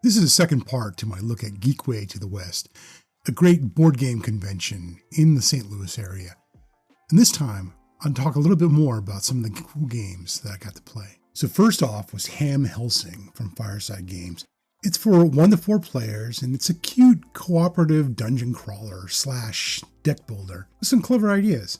This is the second part to my look at Geekway to the West, a great board game convention in the St. Louis area. And this time, I'll talk a little bit more about some of the cool games that I got to play. So first off was Helsing from Fireside Games. It's for 1 to 4 players, and it's a cute cooperative dungeon crawler / deck builder with some clever ideas.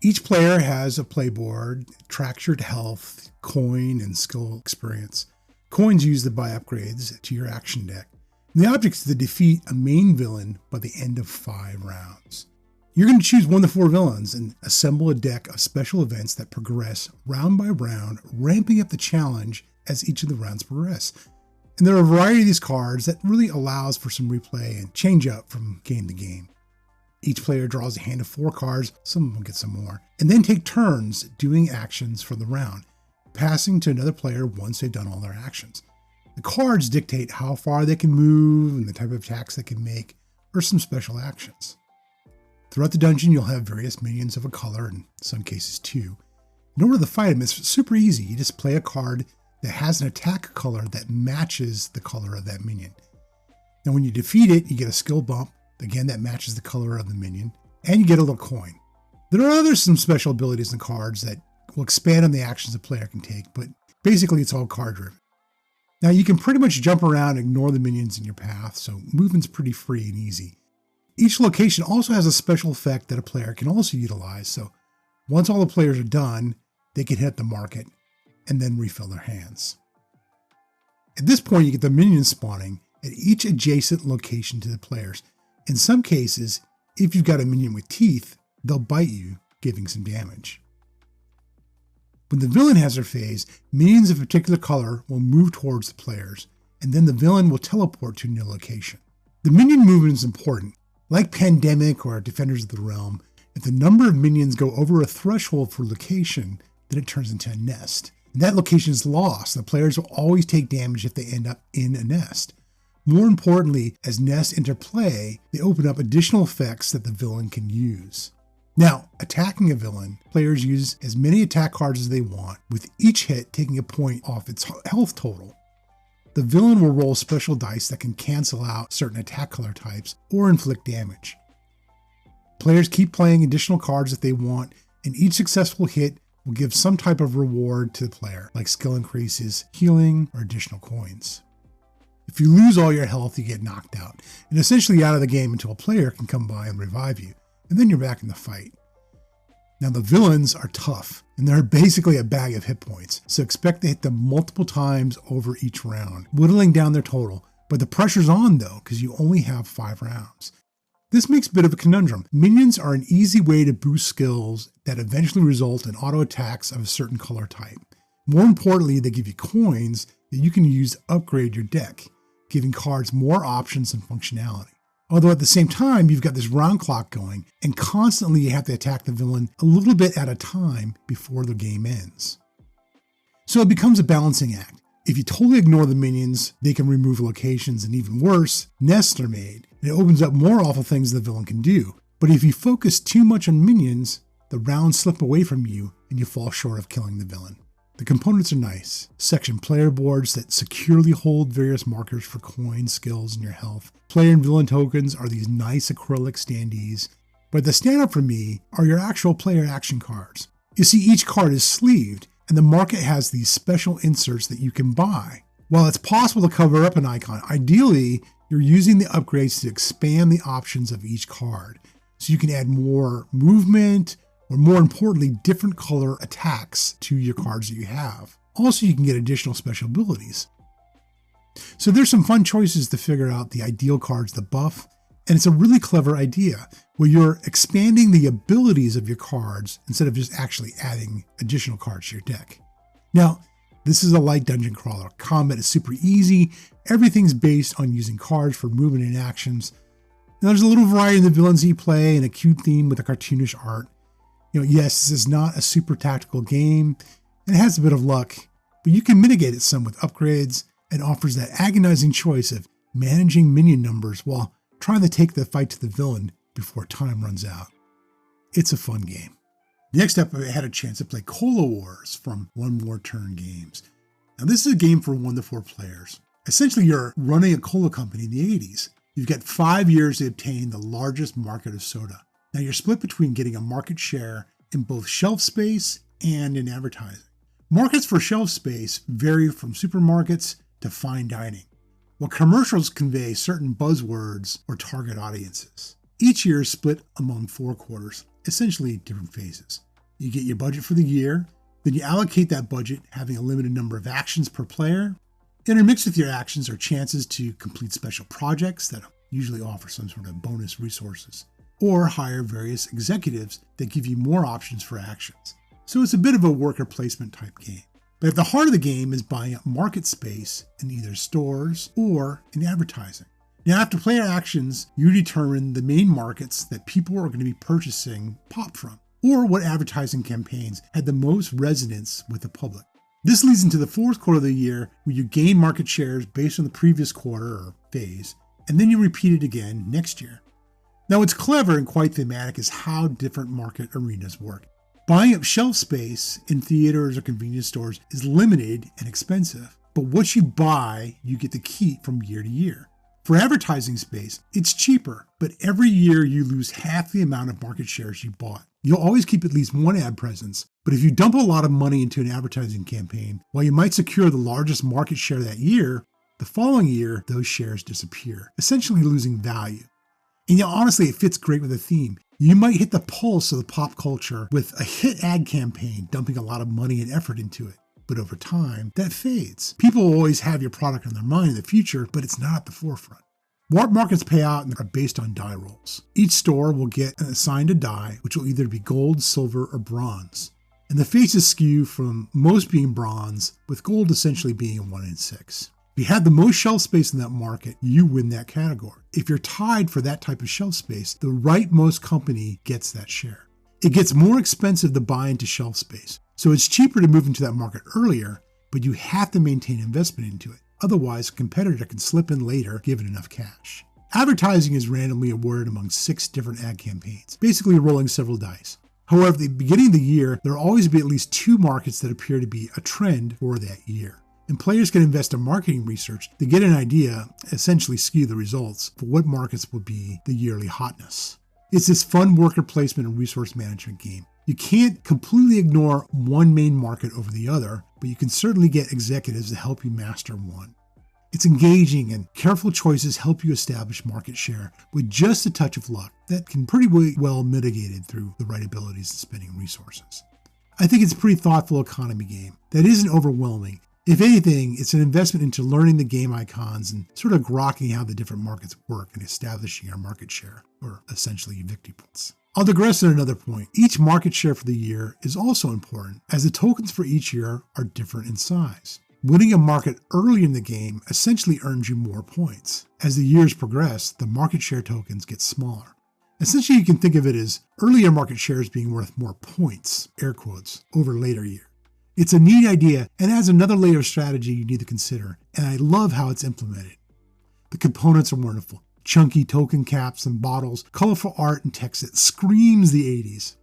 Each player has a playboard, tracks your health, coin, and skill experience. Coins used to buy upgrades to your action deck. And the object is to defeat a main villain by the end of 5 rounds. You're going to choose 1 to 4 villains and assemble a deck of special events that progress round by round, ramping up the challenge as each of the rounds progress. And there are a variety of these cards that really allows for some replay and change up from game to game. Each player draws a hand of 4 cards, some of them get some more, and then take turns doing actions for the round, passing to another player once they've done all their actions. The cards dictate how far they can move and the type of attacks they can make, or some special actions. Throughout the dungeon, you'll have various minions of a color, in some cases 2. In order to fight them, it's super easy. You just play a card that has an attack color that matches the color of that minion. Now when you defeat it, you get a skill bump, again that matches the color of the minion, and you get a little coin. There are some special abilities in cards that will expand on the actions a player can take, but basically it's all card driven. Now you can pretty much jump around and ignore the minions in your path, so movement's pretty free and easy. Each location also has a special effect that a player can also utilize, so once all the players are done, they can hit the market and then refill their hands. At this point, you get the minions spawning at each adjacent location to the players. In some cases, if you've got a minion with teeth, they'll bite you, giving some damage. When the villain has their phase, minions of a particular color will move towards the players, and then the villain will teleport to a new location. The minion movement is important. Like Pandemic or Defenders of the Realm, if the number of minions go over a threshold for location, then it turns into a nest. And that location is lost. The players will always take damage if they end up in a nest. More importantly, as nests interplay, they open up additional effects that the villain can use. Now, attacking a villain, players use as many attack cards as they want, with each hit taking a point off its health total. The villain will roll special dice that can cancel out certain attack color types or inflict damage. Players keep playing additional cards if they want, and each successful hit will give some type of reward to the player, like skill increases, healing, or additional coins. If you lose all your health, you get knocked out, and essentially out of the game until a player can come by and revive you, and then you're back in the fight. Now the villains are tough, and they're basically a bag of hit points, so expect to hit them multiple times over each round, whittling down their total, but the pressure's on though, because you only have 5 rounds. This makes a bit of a conundrum. Minions are an easy way to boost skills that eventually result in auto attacks of a certain color type. More importantly, they give you coins that you can use to upgrade your deck, giving cards more options and functionality. Although at the same time, you've got this round clock going, and constantly you have to attack the villain a little bit at a time before the game ends. So it becomes a balancing act. If you totally ignore the minions, they can remove locations, and even worse, nests are made, and it opens up more awful things the villain can do. But if you focus too much on minions, the rounds slip away from you, and you fall short of killing the villain. The components are nice. Section player boards that securely hold various markers for coins, skills, and your health. Player and villain tokens are these nice acrylic standees. But the standout for me are your actual player action cards. You see, each card is sleeved, and the market has these special inserts that you can buy. While it's possible to cover up an icon, ideally, you're using the upgrades to expand the options of each card. So you can add more movement, or more importantly, different color attacks to your cards that you have. Also, you can get additional special abilities. So there's some fun choices to figure out the ideal cards to buff, and it's a really clever idea where you're expanding the abilities of your cards instead of just actually adding additional cards to your deck. Now, this is a light dungeon crawler. Combat is super easy. Everything's based on using cards for movement and actions. Now, there's a little variety in the villains you play and a cute theme with a cartoonish art. Yes, this is not a super tactical game, and it has a bit of luck, but you can mitigate it some with upgrades and offers that agonizing choice of managing minion numbers while trying to take the fight to the villain before time runs out. It's a fun game. Next up, I had a chance to play Cola Wars from One More Turn Games. Now this is a game for 1 to 4 players. Essentially, you're running a cola company in the 80s. You've got 5 years to obtain the largest market of soda. Now you're split between getting a market share in both shelf space and in advertising. Markets for shelf space vary from supermarkets to fine dining, while commercials convey certain buzzwords or target audiences. Each year is split among 4 quarters, essentially different phases. You get your budget for the year, then you allocate that budget having a limited number of actions per player. Intermixed with your actions are chances to complete special projects that usually offer some sort of bonus resources, or hire various executives that give you more options for actions. So it's a bit of a worker placement type game. But at the heart of the game is buying up market space in either stores or in advertising. Now, after player actions, you determine the main markets that people are going to be purchasing pop from, or what advertising campaigns had the most resonance with the public. This leads into the 4th quarter of the year, where you gain market shares based on the previous quarter or phase, and then you repeat it again next year. Now, what's clever and quite thematic is how different market arenas work. Buying up shelf space in theaters or convenience stores is limited and expensive, but what you buy, you get to keep from year to year. For advertising space, it's cheaper, but every year you lose half the amount of market shares you bought. You'll always keep at least one ad presence, but if you dump a lot of money into an advertising campaign, while you might secure the largest market share that year, the following year, those shares disappear, essentially losing value. And honestly, it fits great with the theme. You might hit the pulse of the pop culture with a hit ad campaign, dumping a lot of money and effort into it. But over time, that fades. People will always have your product on their mind in the future, but it's not at the forefront. Warp markets pay out and are based on die rolls. Each store will get assigned a die, which will either be gold, silver, or bronze. And the faces skew from most being bronze, with gold essentially being a 1 in 6. If you have the most shelf space in that market, you win that category. If you're tied for that type of shelf space, the rightmost company gets that share. It gets more expensive to buy into shelf space, so it's cheaper to move into that market earlier, but you have to maintain investment into it. Otherwise, a competitor can slip in later given enough cash. Advertising is randomly awarded among 6 different ad campaigns, basically rolling several dice. However, at the beginning of the year, there will always be at least 2 markets that appear to be a trend for that year. And players can invest in marketing research to get an idea, essentially skew the results, for what markets will be the yearly hotness. It's this fun worker placement and resource management game. You can't completely ignore one main market over the other, but you can certainly get executives to help you master one. It's engaging, and careful choices help you establish market share with just a touch of luck that can pretty well mitigated through the right abilities and spending resources. I think it's a pretty thoughtful economy game that isn't overwhelming. If anything, it's an investment into learning the game icons and sort of grokking how the different markets work and establishing our market share, or essentially victory points. I'll digress on another point. Each market share for the year is also important, as the tokens for each year are different in size. Winning a market early in the game essentially earns you more points. As the years progress, the market share tokens get smaller. Essentially, you can think of it as earlier market shares being worth more points, air quotes, over later years. It's a neat idea and adds another layer of strategy you need to consider, and I love how it's implemented. The components are wonderful. Chunky token caps and bottles, colorful art and text that screams the 80s.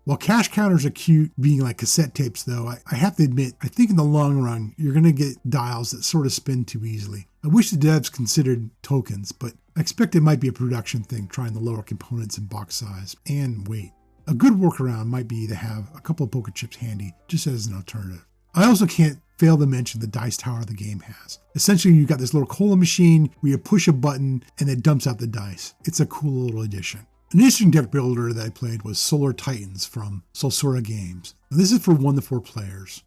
While cash counters are cute, being like cassette tapes though, I have to admit, I think in the long run, you're going to get dials that sort of spin too easily. I wish the devs considered tokens, but I expect it might be a production thing trying to lower components in box size and weight. A good workaround might be to have a couple of poker chips handy, just as an alternative. I also can't fail to mention the dice tower the game has. Essentially, you've got this little cola machine where you push a button and it dumps out the dice. It's a cool little addition. An interesting deck builder that I played was Solar Titans from Solsura Games. Now, this is for 1 to 4 players.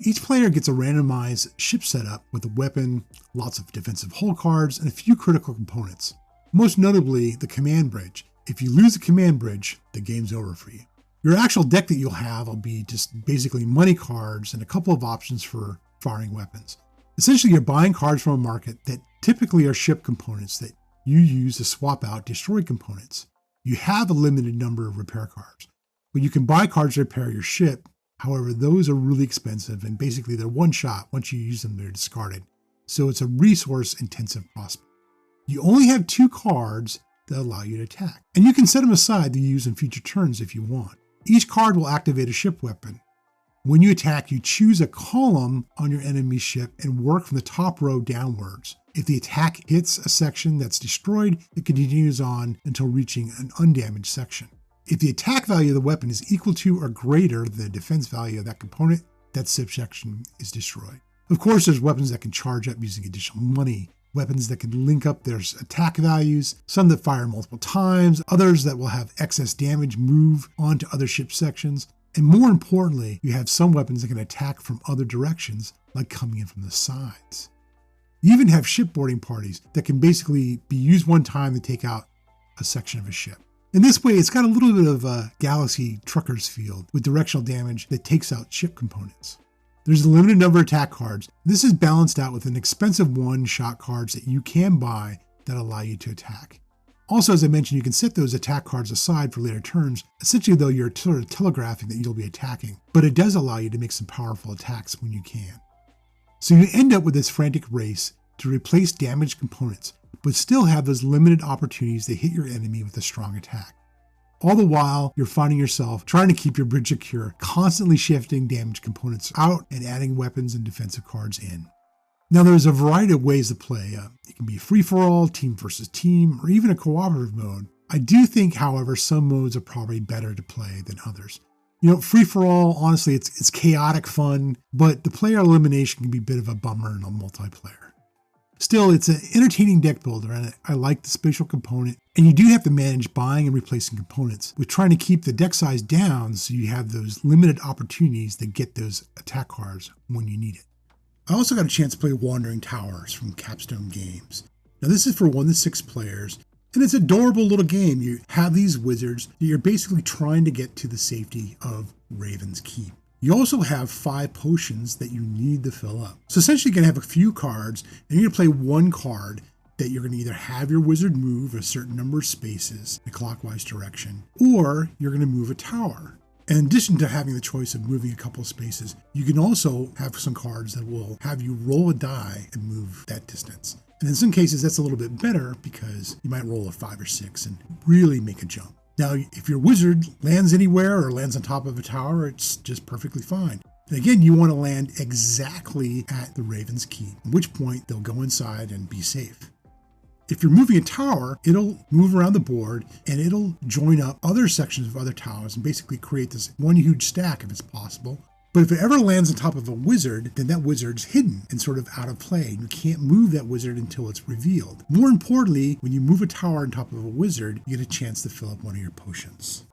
Each player gets a randomized ship setup with a weapon, lots of defensive hull cards, and a few critical components. Most notably, the command bridge. If you lose the command bridge, the game's over for you. Your actual deck that you'll have will be just basically money cards and a couple of options for firing weapons. Essentially, you're buying cards from a market that typically are ship components that you use to swap out destroyed components. You have a limited number of repair cards, but you can buy cards to repair your ship. However, those are really expensive and basically they're one shot. Once you use them, they're discarded. So it's a resource-intensive prospect. You only have 2 cards that allow you to attack, and you can set them aside to use in future turns if you want. Each card will activate a ship weapon. When you attack, you choose a column on your enemy ship and work from the top row downwards. If the attack hits a section that's destroyed, it continues on until reaching an undamaged section. If the attack value of the weapon is equal to or greater than the defense value of that component, that subsection is destroyed. Of course, there's weapons that can charge up using additional money, weapons that can link up their attack values, some that fire multiple times, others that will have excess damage move onto other ship sections, and more importantly, you have some weapons that can attack from other directions, like coming in from the sides. You even have shipboarding parties that can basically be used one time to take out a section of a ship. In this way, it's got a little bit of a Galaxy Truckers feel with directional damage that takes out ship components. There's a limited number of attack cards. This is balanced out with an expensive one-shot cards that you can buy that allow you to attack. Also, as I mentioned, you can set those attack cards aside for later turns. Essentially, though, you're sort of telegraphing that you'll be attacking, but it does allow you to make some powerful attacks when you can. So you end up with this frantic race to replace damaged components, but still have those limited opportunities to hit your enemy with a strong attack. All the while, you're finding yourself trying to keep your bridge secure, constantly shifting damaged components out and adding weapons and defensive cards in. Now, there's a variety of ways to play. It can be free-for-all, team versus team, or even a cooperative mode. I do think, however, some modes are probably better to play than others. Free-for-all, honestly, it's chaotic fun, but the player elimination can be a bit of a bummer in a multiplayer. Still, it's an entertaining deck builder, and I like the spatial component, and you do have to manage buying and replacing components with trying to keep the deck size down so you have those limited opportunities to get those attack cards when you need it. I also got a chance to play Wandering Towers from Capstone Games. Now, this is for 1 to 6 players, and it's an adorable little game. You have these wizards that you're basically trying to get to the safety of Raven's Keep. You also have 5 potions that you need to fill up. So essentially you're going to have a few cards, and you're going to play one card that you're going to either have your wizard move a certain number of spaces in a clockwise direction, or you're going to move a tower. And in addition to having the choice of moving a couple of spaces, you can also have some cards that will have you roll a die and move that distance. And in some cases, that's a little bit better because you might roll a 5 or 6 and really make a jump. Now, if your wizard lands anywhere or lands on top of a tower, it's just perfectly fine. And again, you want to land exactly at the Raven's Keep, at which point they'll go inside and be safe. If you're moving a tower, it'll move around the board and it'll join up other sections of other towers and basically create this one huge stack if it's possible. But if it ever lands on top of a wizard, then that wizard's hidden and sort of out of play. You can't move that wizard until it's revealed. More importantly, when you move a tower on top of a wizard, you get a chance to fill up one of your potions.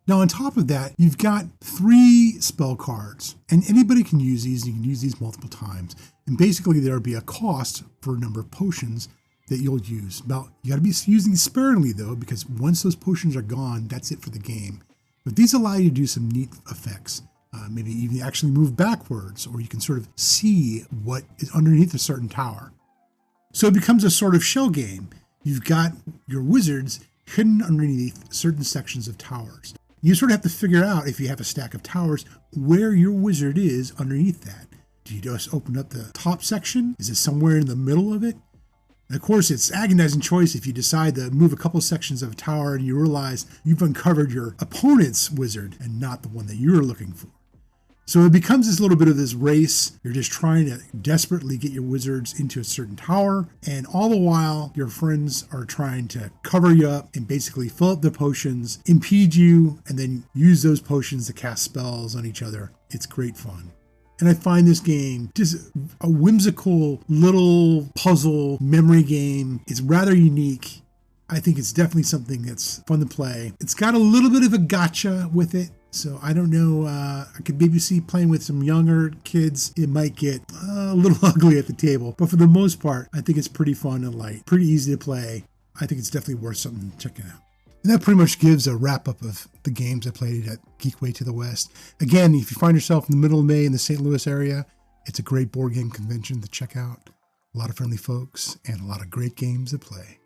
Now, on top of that, you've got 3 spell cards, and anybody can use these. You can use these multiple times. And basically, there'll be a cost for a number of potions that you'll use. Now, you got to be using sparingly, though, because once those potions are gone, that's it for the game. But these allow you to do some neat effects. Maybe even actually move backwards, or you can sort of see what is underneath a certain tower. So it becomes a sort of shell game. You've got your wizards hidden underneath certain sections of towers. You sort of have to figure out, if you have a stack of towers, where your wizard is underneath that. Do you just open up the top section? Is it somewhere in the middle of it? And of course, it's agonizing choice if you decide to move a couple sections of a tower and you realize you've uncovered your opponent's wizard and not the one that you're looking for. So it becomes this little bit of this race. You're just trying to desperately get your wizards into a certain tower. And all the while, your friends are trying to cover you up and basically fill up the potions, impede you, and then use those potions to cast spells on each other. It's great fun. And I find this game just a whimsical little puzzle memory game. It's rather unique. I think it's definitely something that's fun to play. It's got a little bit of a gotcha with it. So I don't know, I could maybe see playing with some younger kids. It might get a little ugly at the table. But for the most part, I think it's pretty fun and light. Pretty easy to play. I think it's definitely worth something checking out. And that pretty much gives a wrap-up of the games I played at Geekway to the West. Again, if you find yourself in the middle of May in the St. Louis area, it's a great board game convention to check out. A lot of friendly folks and a lot of great games to play.